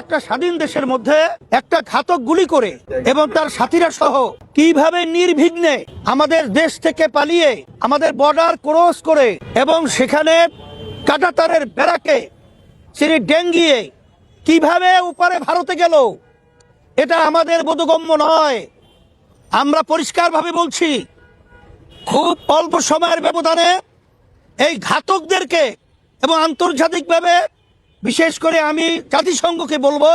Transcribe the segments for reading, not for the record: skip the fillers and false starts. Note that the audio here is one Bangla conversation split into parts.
একটা স্বাধীন দেশের মধ্যে একটা ঘাতক গুলি করে এবং তার সাথীরা সহ কিভাবে নির্বিঘ্নে আমাদের দেশ থেকে পালিয়ে আমাদের বর্ডার ক্রস করে এবং সেখানে কাঁটাতারের বেড়াকে তিনি ডেঙ্গিয়ে কিভাবে উপরে ভারতে গেল, এটা আমাদের বোধগম্য নয়। আমরা পরিষ্কারভাবে বলছি, খুব অল্প সময়ের ব্যবধানে এই ঘাতকদেরকে এবং আন্তর্জাতিকভাবে বিশেষ করে আমি জাতিসংঘকে বলবো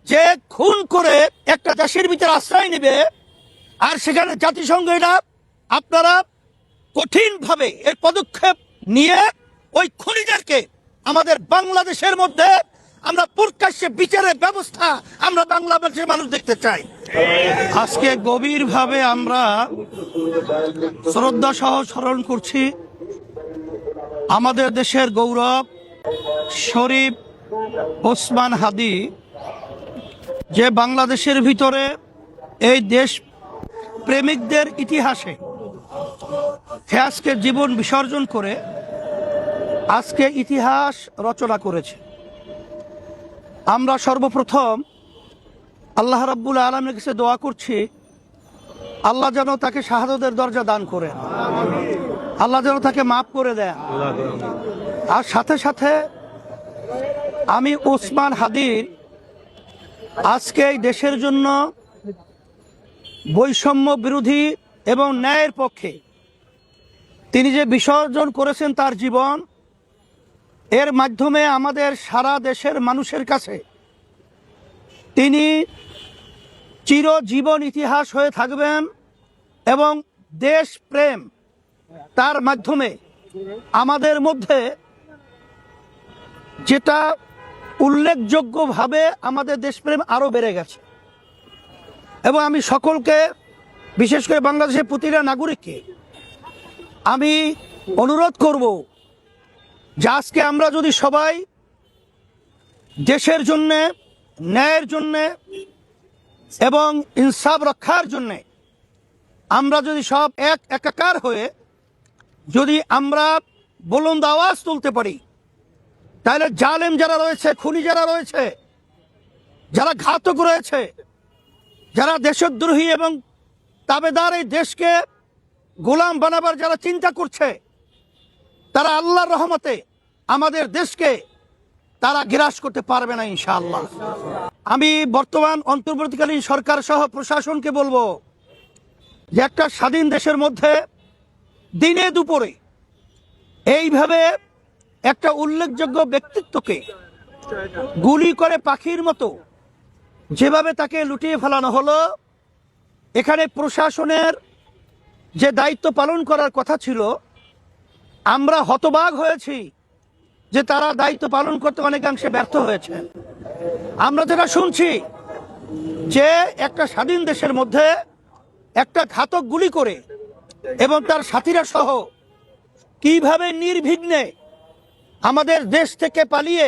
যে খুন করে একটা দেশের ভিতরে আশ্রয় নেবে আর সেখানে জাতিসংঘ এটা আপনারা কঠিনভাবে এর পদক্ষেপ নিয়ে ওই খুনিদেরকে আমাদের বাংলাদেশের মধ্যে আমরা প্রকাশ্যে বিচারের ব্যবস্থা আমরা বাংলাদেশের মানুষ দেখতে চাই। আজকে গভীরভাবে আমরা শ্রদ্ধা সহ স্মরণ করছি আমাদের দেশের গৌরব শরীফ ওসমান হাদি, যে বাংলাদেশের ভিতরে এই দেশ প্রেমিকদের ইতিহাসে আজকে জীবন বিসর্জন করে আজকে ইতিহাস রচনা করেছে। আমরা সর্বপ্রথম আল্লাহ রাব্বুল আলামিনের কাছে দোয়া করছি, আল্লাহ যেন তাকে শাহাদাতের দরজা দান করেন, আল্লাহ যেন তাকে মাফ করে দেন। আর সাথে সাথে আমি ওসমান হাদির আজকে এই দেশের জন্য বৈষম্য বিরোধী এবং ন্যায়ের পক্ষে তিনি যে বিসর্জন করেছেন তার জীবন, এর মাধ্যমে আমাদের সারা দেশের মানুষের কাছে তিনি চিরজীবন ইতিহাস হয়ে থাকবেন এবং দেশ প্রেম তার মাধ্যমে আমাদের মধ্যে যেটা উল্লেখযোগ্যভাবে আমাদের দেশপ্রেম আরও বেড়ে গেছে। এবং আমি সকলকে, বিশেষ করে বাংলাদেশের প্রতিটা নাগরিককে আমি অনুরোধ করব যে আজকে আমরা যদি সবাই দেশের জন্যে, ন্যায়ের জন্যে এবং ইনসাফ রক্ষার জন্যে আমরা যদি সব একাকার হয়ে যদি আমরা বুলন্দ আওয়াজ তুলতে পারি, তাহলে জালেম যারা রয়েছে, খুনি যারা রয়েছে, যারা ঘাতক রয়েছে, যারা দেশদ্রোহী এবং তাবেদার এই দেশকে গোলাম বানাবার যারা চিন্তা করছে, তারা আল্লাহর রহমতে আমাদের দেশকে তারা গ্রাস করতে পারবে না ইনশাআল্লাহ। আমি বর্তমান অন্তর্বর্তীকালীন সরকার সহ প্রশাসনকে বলবো যে একটা স্বাধীন দেশের মধ্যে দিনে দুপুরে এইভাবে একটা উল্লেখযোগ্য ব্যক্তিত্বকে গুলি করে পাখির মতো যেভাবে তাকে লুটিয়ে ফেলানো হলো, এখানে প্রশাসনের যে দায়িত্ব পালন করার কথা ছিল, আমরা হতবাক হয়েছি যে তারা দায়িত্ব পালন করতে অনেকাংশে ব্যর্থ হয়েছে। আমরা যেটা শুনছি যে একটা স্বাধীন দেশের মধ্যে একটা ঘাতক গুলি করে এবং তার সাথীরা সহ কিভাবে নির্বিঘ্নে আমাদের দেশ থেকে পালিয়ে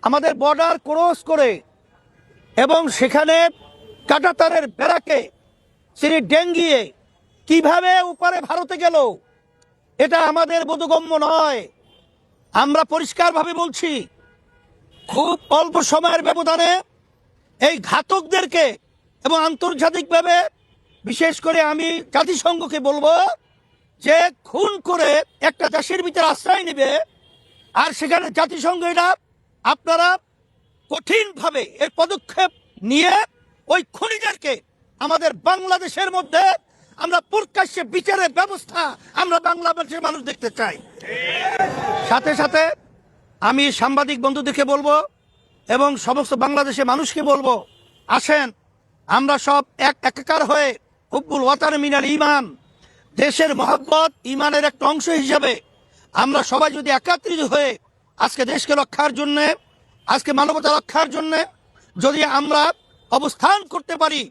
আমাদের বর্ডার ক্রস করে এবং সেখানে কাঁটাতারের বেড়াকে তিনি ডেঙ্গিয়ে কিভাবে উপরে ভারতে গেল, এটা আমাদের বোধগম্য নয়। আমরা পরিষ্কারভাবে বলছি, খুব অল্প সময়ের ব্যবধানে এই ঘাতকদেরকে এবং আন্তর্জাতিকভাবে বিশেষ করে আমি জাতিসংঘকে বলবো যে খুন করে একটা দেশের ভিতরে আশ্রয় নেবে আর সেখানে জাতিসংঘ এটা আপনারা কঠিনভাবে এর পদক্ষেপ নিয়ে ওই খুনিদেরকে আমাদের বাংলাদেশের মধ্যে আমরা প্রকাশ্যে বিচারের ব্যবস্থা আমরা বাংলাদেশের মানুষ দেখতে চাই। সাথে সাথে আমি সাংবাদিক বন্ধুদেরকে বলবো এবং সমস্ত বাংলাদেশের মানুষকে বলবো, আসেন আমরা সব একাকার হয়ে হুব্বুল ওয়াতান মিনাল ঈমান, দেশের মহব্বত ঈমানের একটা অংশ হিসাবে আমরা সবাই যদি একত্রিত হয়ে আজকে দেশকে রক্ষার জন্যে, আজকে মানবতা রক্ষার জন্যে যদি আমরা অবস্থান করতে পারি,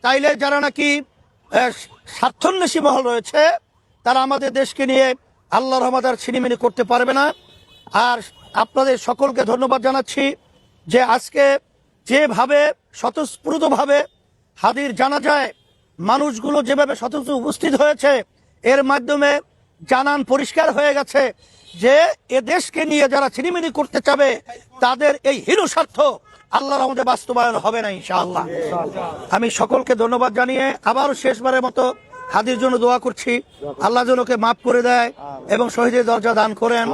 তাইলে যারা নাকি স্বার্থন্বেষী মহল রয়েছে তারা আমাদের দেশকে নিয়ে আল্লাহর রহমত আর ছিনিমিনি করতে পারবে না। আর আপনাদের সকলকে ধন্যবাদ জানাচ্ছি যে আজকে যেভাবে স্বতঃস্ফূর্তভাবে হাদির জানাজায় মানুষগুলো যেভাবে স্বতঃস্ফূর্ত উপস্থিত হয়েছে, এর মাধ্যমে জানান পরিষ্কার হয়ে গেছে যে এ দেশকে নিয়ে যারা ছিনিমিনি করতে চাবে তাদের এই হীন স্বার্থ আল্লাহর রহমতে বাস্তবায়ন হবে না ইনশাআল্লাহ। আমি সকলকে ধন্যবাদ জানিয়ে আবার শেষবারের মতো হাদির জন্য দোয়া করছি, আল্লাহ যেন ওকে মাফ করে দেয় এবং শহীদের দরজা দান করেন।